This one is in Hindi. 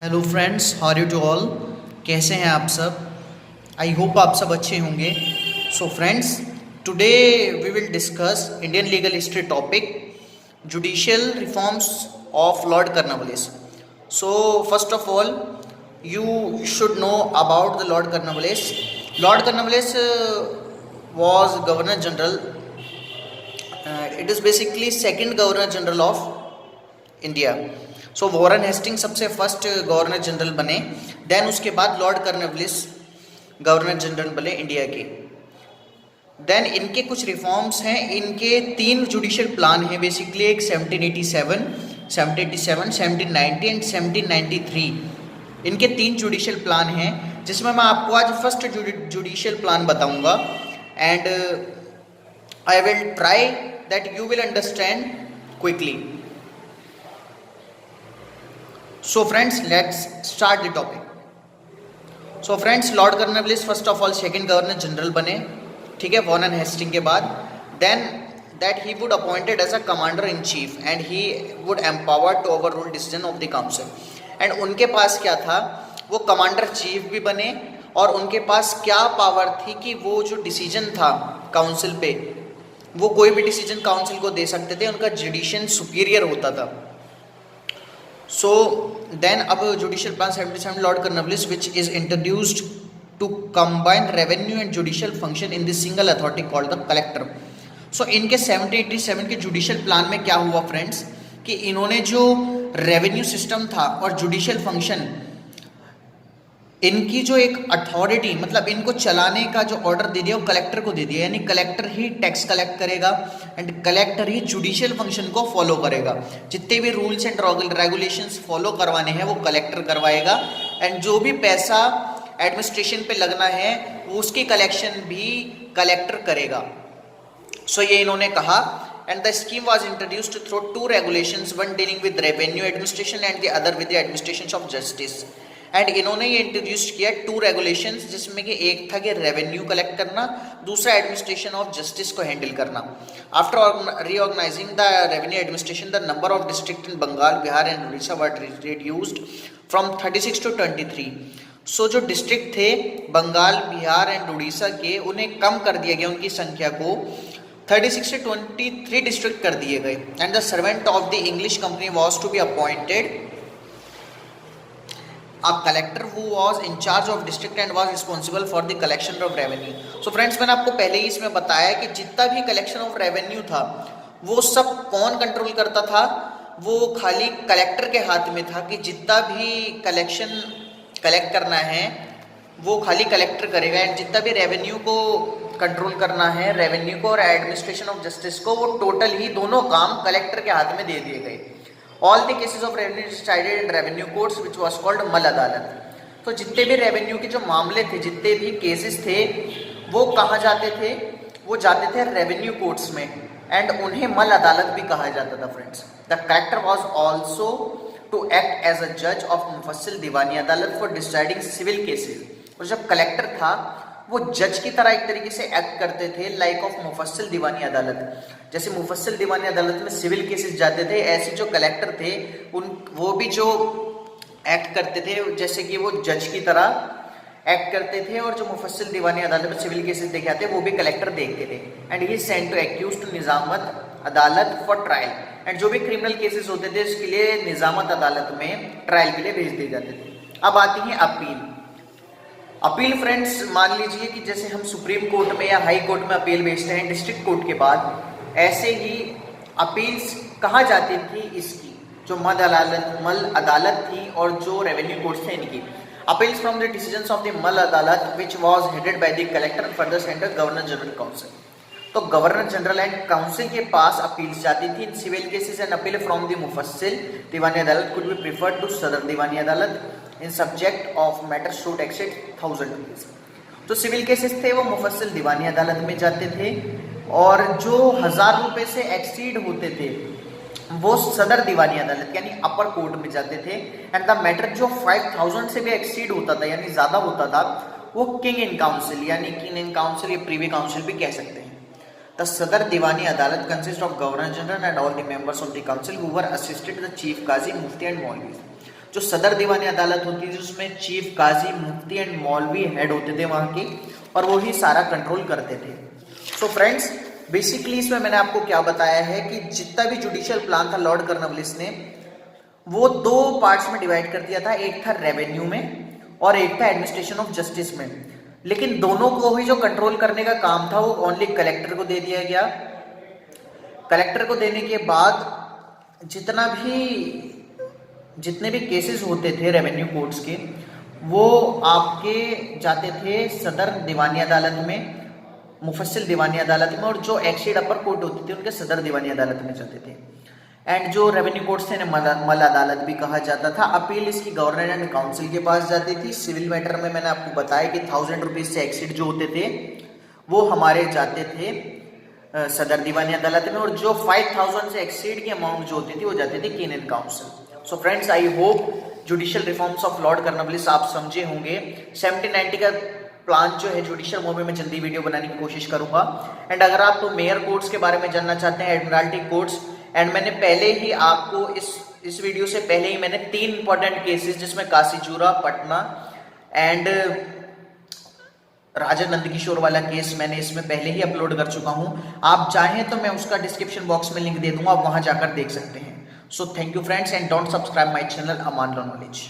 Hello friends, how are you to all. कैसे हैं आप सब। आई होप आप सब अच्छे होंगे। So friends, today we will discuss Indian legal history topic judicial reforms of lord Cornwallis. So first of all you should know about the Lord Cornwallis. Lord Cornwallis was Governor General. It is basically second Governor General of India. So Warren Hasting सबसे फर्स्ट गवर्नर जनरल बने, देन उसके बाद लॉर्ड कर्नवालिस गवर्नर जनरल बने इंडिया के। देन इनके कुछ रिफॉर्म्स हैं, इनके तीन जुडिशियल प्लान हैं बेसिकली, एक 1787, 1787, 1790 एंड 1793। इनके तीन जुडिशियल प्लान हैं जिसमें मैं आपको आज फर्स्ट जुडिशियल प्लान बताऊंगा and I will try that you will understand quickly. So friends, let's start the topic. So friends, Lord Cornwallis first of all second Governor General बने, ठीक है, वॉरेन हेस्टिंग के बाद। Then that he would appointed as a commander in chief and he would empowered to overrule decision of the council. And उनके पास क्या था, वो कमांडर चीफ भी बने और उनके पास क्या पावर थी कि वो जो डिसीजन था काउंसिल पे, वो कोई भी डिसीजन काउंसिल को दे सकते थे, उनका जुडिशियल सुपीरियर होता था। So then अब judicial plan 77 Lord Cornwallis which is introduced to combine revenue and judicial function in the single authority called the collector. So इनके 1787 के जुडिशियल प्लान में क्या हुआ फ्रेंड्स कि इन्होंने जो रेवेन्यू सिस्टम था और जुडिशियल फंक्शन, इनकी जो एक अथॉरिटी मतलब इनको चलाने का जो ऑर्डर दे दिया वो कलेक्टर को दे दिया, यानी कलेक्टर ही टैक्स कलेक्ट करेगा and collector he judicial function को फॉलो करेगा। जितने भी रूल्स एंड रेगुलेशंस फॉलो करवाने हैं वो कलेक्टर करवाएगा एंड जो भी पैसा एडमिनिस्ट्रेशन पे लगना है वो उसकी कलेक्शन भी कलेक्टर करेगा। सो ये इन्होंने कहा and the scheme was introduced through two regulations, one dealing with revenue administration and the other with the administration of justice. And इन्होंने ये इंट्रोड्यूस किया टू रेगुलेशंस जिसमें कि एक था कि रेवेन्यू कलेक्ट करना, दूसरा एडमिनिस्ट्रेशन ऑफ जस्टिस को हैंडल करना। After reorganising the revenue administration, the number of district in Bengal, Bihar and Orissa were reduced from 36 to 23। So जो डिस्ट्रिक्ट थे बंगाल, बिहार एंड उड़ीसा के, उन्हें कम कर दिया गया, उनकी संख्या को 36 से 23 डिस्ट्रिक्ट कर दिए गए। And the servant of the English company was to be appointed a collector who was in charge of district and was responsible for the collection of revenue. So friends, मैंने आपको पहले ही इसमें बताया कि जितना भी कलेक्शन ऑफ रेवेन्यू था वो सब कौन कंट्रोल करता था, वो खाली कलेक्टर के हाथ में था कि जितना भी कलेक्शन कलेक्ट करना है वो खाली कलेक्टर करेगा एंड जितना भी रेवेन्यू को कंट्रोल करना है, रेवेन्यू को और एडमिनिस्ट्रेशन ऑफ जस्टिस को, वो टोटल ही दोनों काम कलेक्टर के हाथ में दे दिए गए। All the cases of revenue decided in revenue courts which was called मल अदालत। तो जितने भी रेवेन्यू के जो मामले थे, जितने भी केसेस थे, वो कहाँ जाते थे, वो जाते थे रेवेन्यू कोर्ट्स में एंड उन्हें मल अदालत भी कहा जाता था friends. The collector was also to act as a जज ऑफ मुफस्सिल दीवानी अदालत फॉर डिसाइडिंग सिविल केसेस। और जब कलेक्टर था वो जज की तरह एक तरीके से एक्ट करते थे, लाइक ऑफ मुफस्सिल दीवानी अदालत। जैसे मुफस्सिल दीवानी अदालत में सिविल केसेस जाते थे, ऐसे जो कलेक्टर थे वो भी जो एक्ट करते थे जैसे कि वो जज की तरह एक्ट करते थे, और जो मुफस्सिल दीवानी अदालत में सिविल केसेस देखे आते वो भी कलेक्टर देखते थे। And he sent to accuse to Nizamat Adalat for trial. And जो भी क्रिमिनल केसेस होते थे उसके लिए निजामत अदालत में ट्रायल के लिए भेज दिए जाते थे। अब आती है अपील। अपील फ्रेंड्स, मान लीजिए कि जैसे हम सुप्रीम कोर्ट में या हाई कोर्ट में अपील भेजते हैं डिस्ट्रिक्ट कोर्ट के बाद, ऐसे ही अपील्स कहाँ जाती थी इसकी, जो मल अदालत थी और जो रेवेन्यू कोर्ट्स थे इनकी। Appeals from the decisions of the Mal Adalat which was headed by the collector and further sent governor general council. तो गवर्नर जनरल एंड काउंसिल के पास अपील्स जाती थी in civil cases and appeal from the mofussil Diwani अदालत could be preferred to Sadar Diwani Adalat in subject of matter should exceed 1000 rupees. जो सिविल केसेस थे वो मुफस्सिल दीवानी अदालत में जाते थे और जो 1000 रुपए से एक्सीड होते थे वो सदर दीवानी अदालत यानी अपर कोर्ट में जाते थे। एंड द मैटर जो 5000 से भी एक्सीड होता था यानी ज्यादा होता था वो किंग इन काउंसिल यानी किंग इन काउंसिल या प्रीवी काउंसिल भी कह सकते हैं। The Sadar Diwani Adalat consist of governor general and all the members of the council who were assisted the chief Qazi, Mufti and Maulvi. जो सदर दीवानी अदालत होती थी उसमें chief Qazi, Mufti and Maulvi head होते थे वहाँ के, और वो ही सारा कंट्रोल करते थे। सो फ्रेंड्स, बेसिकली इसमें मैंने आपको क्या बताया है कि जितना भी जुडिशियल प्लान था लॉर्ड कॉर्नवालिस ने, वो दो पार्ट्स में डिवाइड कर दिया था, एक था रेवेन्यू में और एक था एडमिनिस्ट्रेशन ऑफ जस्टिस में। लेकिन दोनों को ही जो कंट्रोल करने का काम था वो ओनली कलेक्टर को दे दिया गया। कलेक्टर को देने के बाद जितने भी केसेस होते थे रेवेन्यू कोर्ट्स के, वो आपके जाते थे सदर दीवानी अदालत में, मुफस्सिल दीवानी अदालत में, और जो एक्सीड अपर कोर्ट होती थी उनके सदर दीवानी अदालत में जाते थे। एंड जो रेवेन्यू कोर्ट्स थे मल अदालत भी कहा जाता था। अपील इसकी गवर्नर एंड काउंसिल के पास जाती थी। सिविल मैटर में मैंने आपको बताया कि 1000 रुपीज से एक्सीड जो होते थे वो हमारे जाते थे सदर दीवानी अदालत में, और जो 5000 से एक्सीड की अमाउंट जो होती थी वो जाती थी king and council. So friends, I hope judicial reforms of Lord Cornwallis आप समझे होंगे। 1790 का प्लान जो है जुडिशियल वो में जल्दी वीडियो बनाने की कोशिश करूंगा। एंड अगर आप मेयर कोर्ट्स के बारे में जानना चाहते हैं, एडमिरल्टी कोर्ट्स, एंड मैंने पहले ही आपको इस वीडियो से पहले ही मैंने 3 इंपॉर्टेंट केसेस जिसमें कासीचूरा, पटना एंड राजा नंदकिशोर वाला केस मैंने इसमें पहले ही अपलोड कर चुका हूं। आप चाहें तो मैं उसका डिस्क्रिप्शन बॉक्स में लिंक दे दूंगा, आप वहां जाकर देख सकते हैं। So thank you friends, and don't subscribe my channel Aman law knowledge.